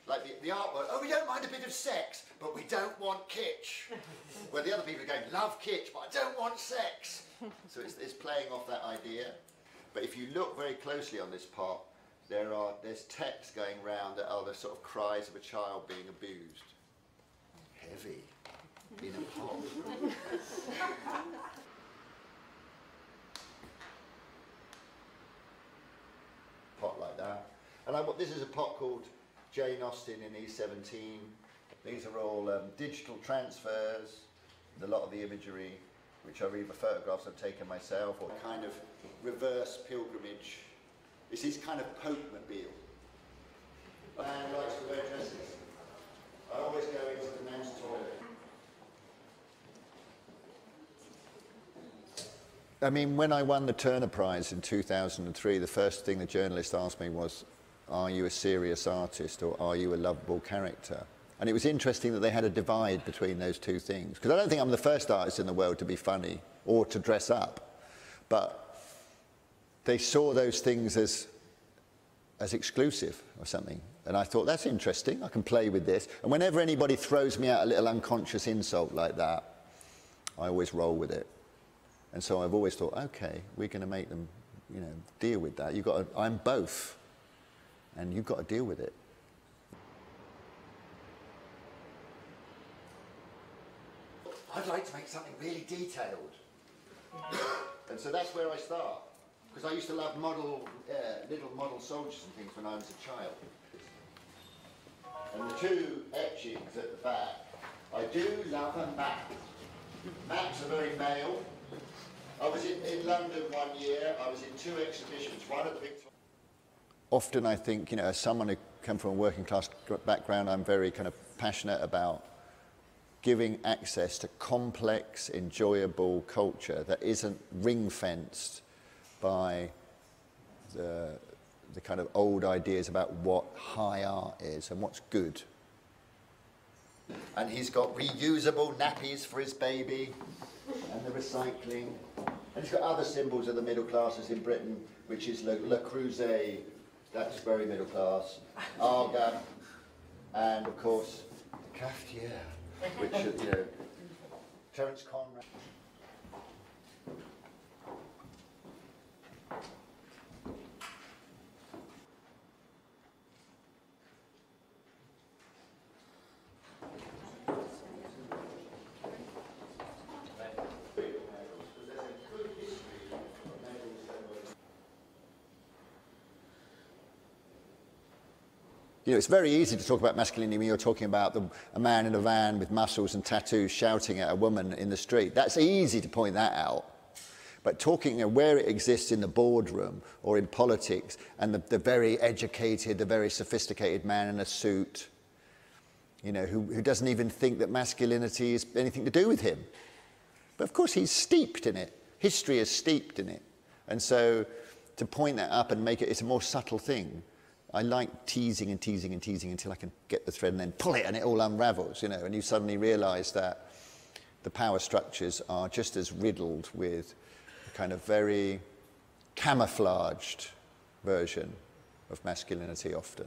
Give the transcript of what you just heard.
Like the artwork, oh, we don't mind a bit of sex, but we don't want kitsch. Where the other people are going, love kitsch, but I don't want sex. So it's playing off that idea. But if you look very closely on this pot, there's text going round that are the sort of cries of a child being abused. Heavy in a pot. Pot like that. And this is a pot called Jane Austen in E17. These are all digital transfers, a lot of the imagery, which are either photographs I've taken myself or kind of reverse pilgrimage. It's his kind of Pope-mobile. Man likes to wear dresses. I always go into the men's toilet. I mean, when I won the Turner Prize in 2003, the first thing the journalist asked me was, are you a serious artist or are you a lovable character? And it was interesting that they had a divide between those two things. Because I don't think I'm the first artist in the world to be funny or to dress up. But they saw those things as exclusive or something. And I thought, that's interesting, I can play with this. And whenever anybody throws me out a little unconscious insult like that, I always roll with it. And so I've always thought, okay, we're going to make them, you know, deal with that. I'm both, and you've got to deal with it. I'd like to make something really detailed. And so that's where I start. Because I used to love little model soldiers and things when I was a child. And the two etchings at the back, I do love a map. Maps are very male. I was in London one year, I was in 2 exhibitions, one at the Victoria. Often I think, you know, as someone who comes from a working class background, I'm very kind of passionate about giving access to complex, enjoyable culture that isn't ring-fenced by the kind of old ideas about what high art is and what's good. And he's got reusable nappies for his baby, and the recycling. And he's got other symbols of the middle classes in Britain, which is Le Creuset, that's very middle class, Arga, and of course, Cafetiere, which, you know, Terence Conrad. You know, it's very easy to talk about masculinity when you're talking about a man in a van with muscles and tattoos shouting at a woman in the street. That's easy to point that out. But talking where it exists in the boardroom or in politics, and the very educated, the very sophisticated man in a suit, you know, who doesn't even think that masculinity is anything to do with him. But of course he's steeped in it. History is steeped in it. And so to point that up and make it, it's a more subtle thing. I like teasing and teasing and teasing until I can get the thread and then pull it and it all unravels, you know, and you suddenly realise that the power structures are just as riddled with a kind of very camouflaged version of masculinity often.